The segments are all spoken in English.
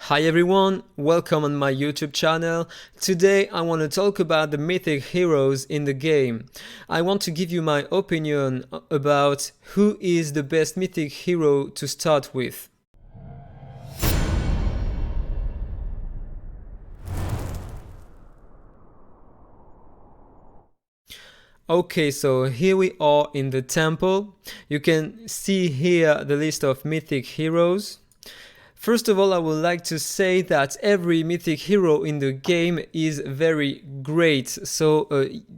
Hi everyone, welcome on my YouTube channel. Today I want to talk about the mythic heroes in the game. I want to give you my opinion about who is the best mythic hero to start with. Okay, so here we are in the temple. You can see here the list of mythic heroes. First of all, I would like to say that every mythic hero in the game is very great, so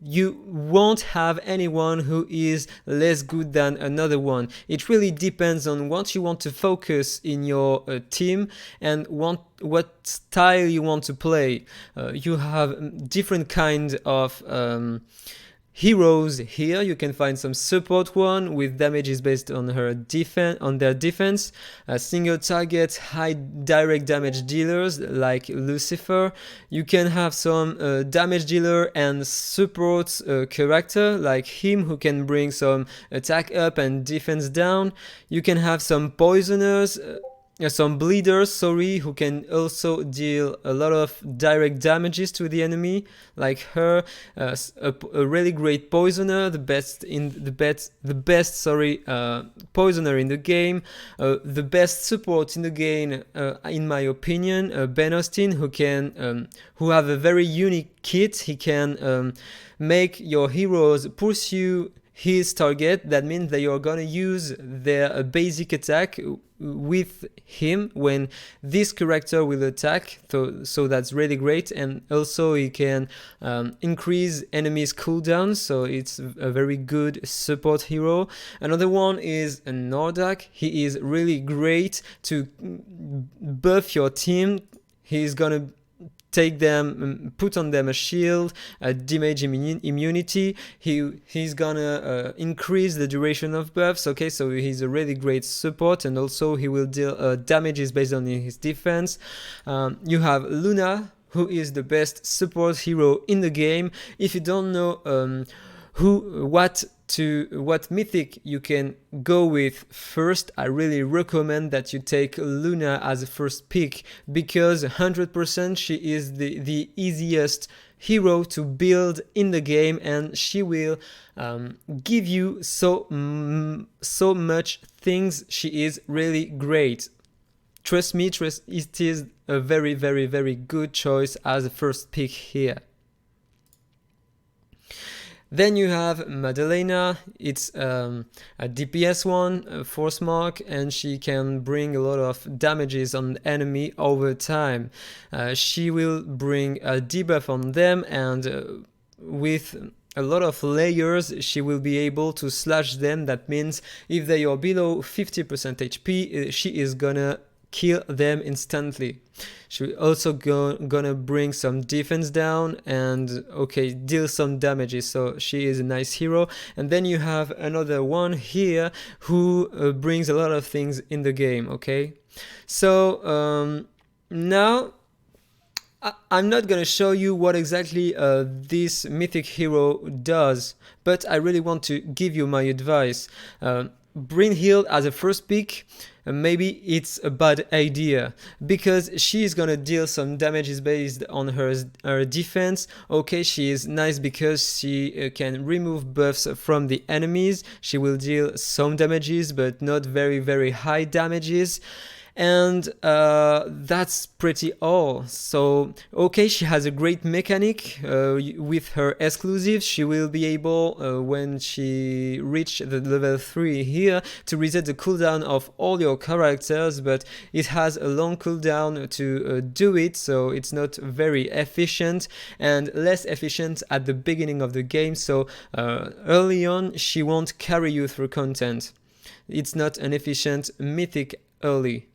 you won't have anyone who is less good than another one. It really depends on what you want to focus in your team and what style you want to play. You have different kinds of heroes here. You can find some support one with damages based on their defense, single target high direct damage dealers like Lucifer. You can have some damage dealer and support character like him, who can bring some attack up and defense down. You can have some poisoners, some bleeders, who can also deal a lot of direct damages to the enemy, like her, a really great poisoner, the best poisoner in the game, the best support in the game, in my opinion, Ben Austin, who have a very unique kit. He can make your heroes pursue his target. That means that you're gonna use their basic attack with him when this character will attack, so that's really great. And also he can increase enemies cooldown, so it's a very good support hero. Another one is Nordak. He is really great to buff your team. He's gonna take them, put on them a shield, a damage immunity. He's gonna increase the duration of buffs. Okay, so he's a really great support, and also he will deal damages based on his defense. You have Luna, who is the best support hero in the game. If you don't know what mythic you can go with first, I really recommend that you take Luna as a first pick, because 100% she is the easiest hero to build in the game, and she will give you so much things. She is really great. Trust me, it is a very, very, very good choice as a first pick here. Then you have Madalena. It's a DPS one, a force mark, and she can bring a lot of damages on the enemy over time. She will bring a debuff on them, and with a lot of layers, she will be able to slash them. That means if they are below 50% HP, she is gonna kill them instantly. She also gonna bring some defense down and deal some damages, so she is a nice hero. And then you have another one here who brings a lot of things in the game. Okay, so now I'm not gonna show you what exactly this mythic hero does, but I really want to give you my advice. Brynhild as a first pick, maybe it's a bad idea, because she's gonna deal some damages based on her defense. Okay, she is nice because she can remove buffs from the enemies. She will deal some damages, but not very, very high damages. And that's pretty all. So she has a great mechanic with her exclusives. She will be able, when she reach the level 3 here, to reset the cooldown of all your characters, but it has a long cooldown to do it, so it's not very efficient, and less efficient at the beginning of the game. So early on she won't carry you through content. It's not an efficient mythic early.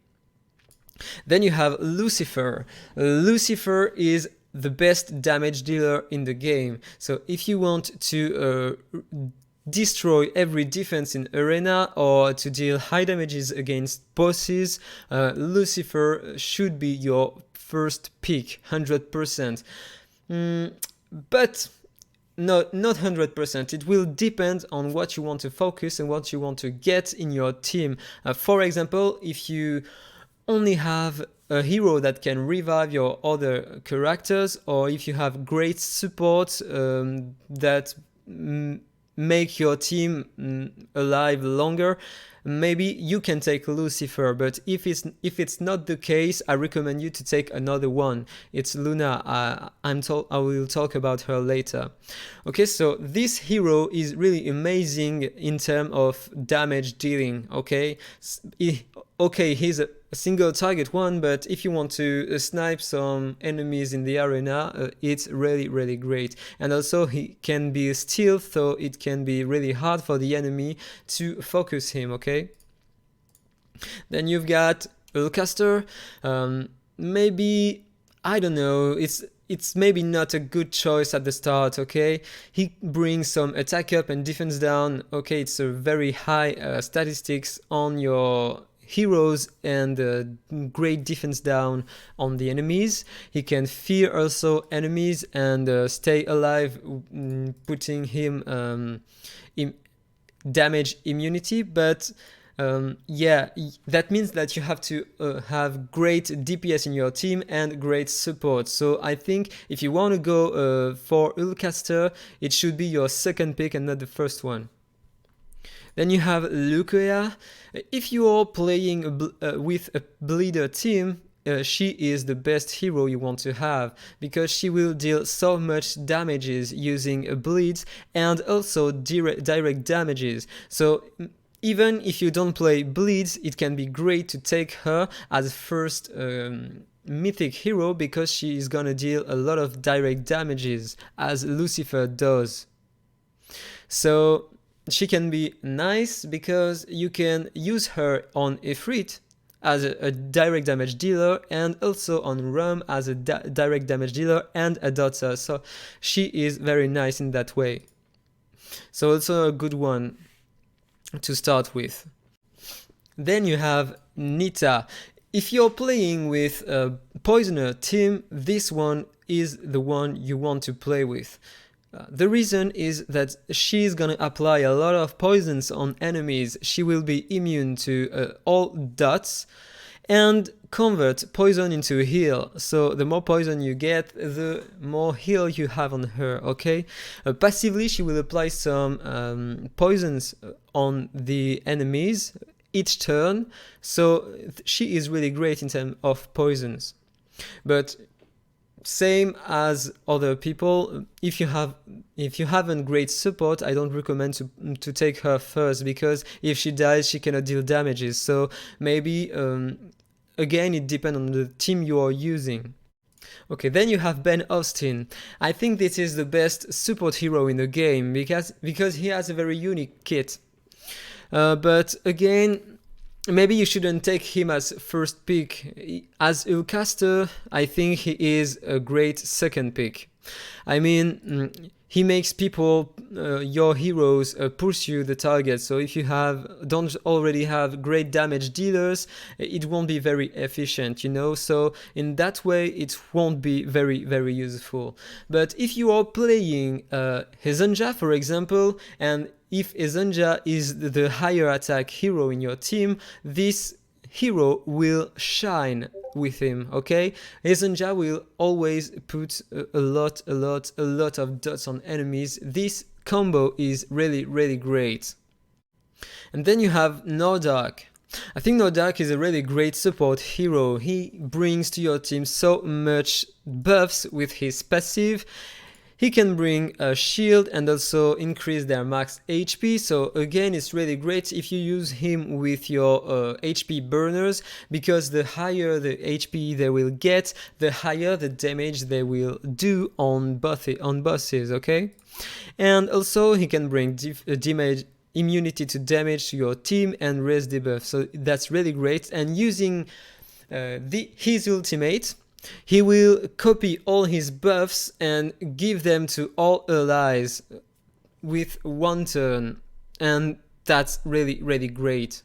Then you have Lucifer. Lucifer is the best damage dealer in the game. So if you want to destroy every defense in arena or to deal high damages against bosses, Lucifer should be your first pick, 100%. But not 100%. It will depend on what you want to focus and what you want to get in your team. For example, if you only have a hero that can revive your other characters, or if you have great support that make your team alive longer, maybe you can take Lucifer. But if it's not the case, I recommend you to take another one. It's Luna. I will talk about her later. Okay, so this hero is really amazing in terms of damage dealing. Okay, he's a single target one, but if you want to snipe some enemies in the arena, it's really great. And also he can be stealth, so it can be really hard for the enemy to focus him. Okay, then you've got Ulcaster. Maybe, I don't know, it's maybe not a good choice at the start. Okay, he brings some attack up and defense down. Okay, it's a very high statistics on your heroes and great defense down on the enemies. He can fear also enemies and stay alive, putting him damage immunity. But that means that you have to have great DPS in your team and great support. So I think if you want to go for Ulcaster, it should be your second pick and not the first one. Then you have Lucoya. If you are playing with a bleeder team, she is the best hero you want to have, because she will deal so much damages using bleeds and also direct damages. So even if you don't play bleeds, it can be great to take her as first mythic hero, because she is gonna deal a lot of direct damages as Lucifer does. So she can be nice because you can use her on Ifrit as a direct damage dealer, and also on Rum as a direct damage dealer and a Dota. So she is very nice in that way. So also a good one to start with. Then you have Nita. If you're playing with a Poisoner team, this one is the one you want to play with. The reason is that she's gonna apply a lot of poisons on enemies. She will be immune to all dots and convert poison into heal. So the more poison you get, the more heal you have on her. Okay. Passively, she will apply some poisons on the enemies each turn. So she is really great in terms of poisons. But same as other people, if you haven't great support, I don't recommend to take her first, because if she dies, she cannot deal damages. So maybe again, it depends on the team you are using. Okay, then you have Ben Austin. I think this is the best support hero in the game because he has a very unique kit. But again, maybe you shouldn't take him as first pick. As a caster, I think he is a great second pick. I mean, he makes people, your heroes, pursue the target. So if you don't already have great damage dealers, it won't be very efficient, you know. So in that way, it won't be very useful. But if you are playing Hezonja, for example, and if Hezonja is the higher attack hero in your team, this hero will shine with him. Okay, Hezonja will always put a lot of dots on enemies. This combo is really great. And then you have Nordak. I think Nordak is a really great support hero. He brings to your team so much buffs with his passive. He can bring a shield and also increase their max HP. So again, it's really great if you use him with your HP burners, because the higher the HP they will get, the higher the damage they will do on bosses, okay? And also he can bring damage immunity to damage to your team and raise debuff. So that's really great. And using his ultimate, he will copy all his buffs and give them to all allies with one turn, and that's really great.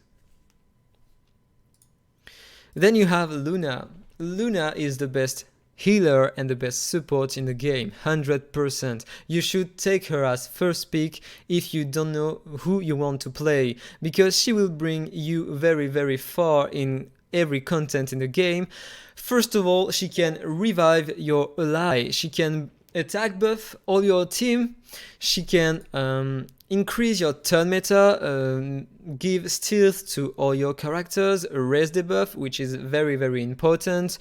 Then you have Luna. Luna is the best healer and the best support in the game, 100%. You should take her as first pick if you don't know who you want to play, because she will bring you very far in every content in the game. First of all, she can revive your ally, she can attack buff all your team, she can increase your turn meta, give stealth to all your characters, raise the buff, which is very very important.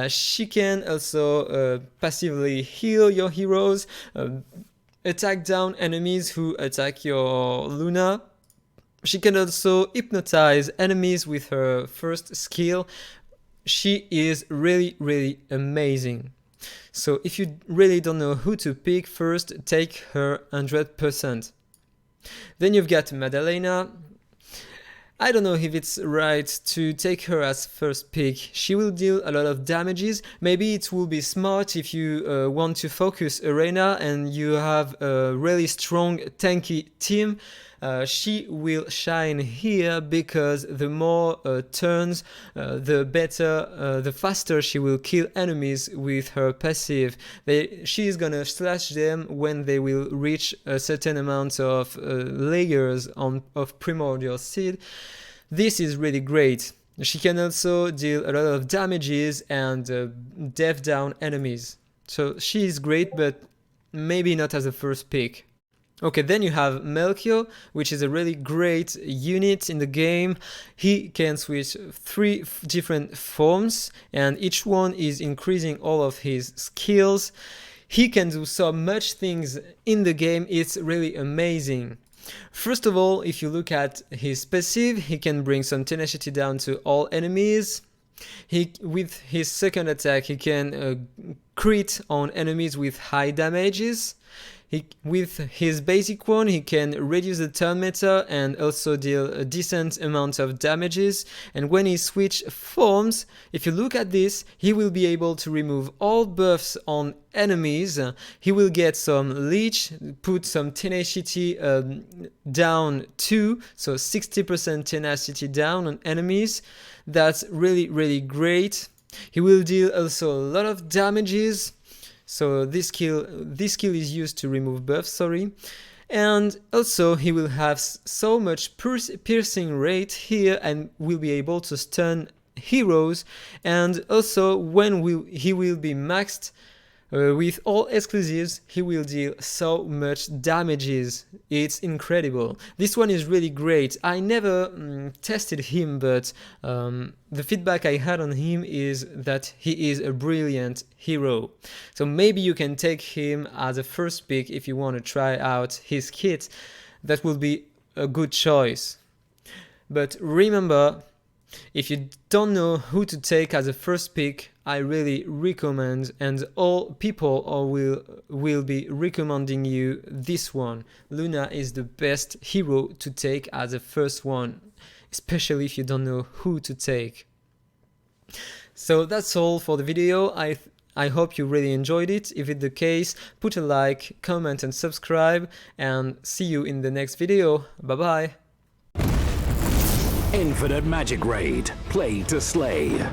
She can also passively heal your heroes, attack down enemies who attack your Luna. She can also hypnotize enemies with her first skill. She is really really amazing. So if you really don't know who to pick, first take her 100%. Then you've got Madalena. I don't know if it's right to take her as first pick. She will deal a lot of damages. Maybe it will be smart if you want to focus arena and you have a really strong tanky team. She will shine here because the more turns, the better, the faster she will kill enemies with her passive. She is gonna slash them when they will reach a certain amount of layers of primordial seed. This is really great. She can also deal a lot of damages and death down enemies. So she is great, but maybe not as a first pick. Okay, then you have Melchio, which is a really great unit in the game. He can switch 3 different forms, and each one is increasing all of his skills. He can do so much things in the game, it's really amazing. First of all, if you look at his passive, he can bring some tenacity down to all enemies. With his second attack, he can crit on enemies with high damages. With his basic one, he can reduce the turn meta and also deal a decent amount of damages. And when he switches forms, if you look at this, he will be able to remove all buffs on enemies. He will get some leech, put some tenacity down too, so 60% tenacity down on enemies. That's really really great. He will deal also a lot of damages. So this skill is used to remove buffs, and also he will have so much piercing rate here and will be able to stun heroes, and also when he will be maxed with all exclusives, he will deal so much damages. It's incredible. This one is really great. I never tested him, but the feedback I had on him is that he is a brilliant hero. So maybe you can take him as a first pick if you want to try out his kit. That will be a good choice. But remember, if you don't know who to take as a first pick, I really recommend, and all people will be recommending you this one. Luna is the best hero to take as a first one, especially if you don't know who to take. So that's all for the video. I hope you really enjoyed it. If it's the case, put a like, comment and subscribe, and see you in the next video. Bye bye. InfiniteMagicraid. Play to slay.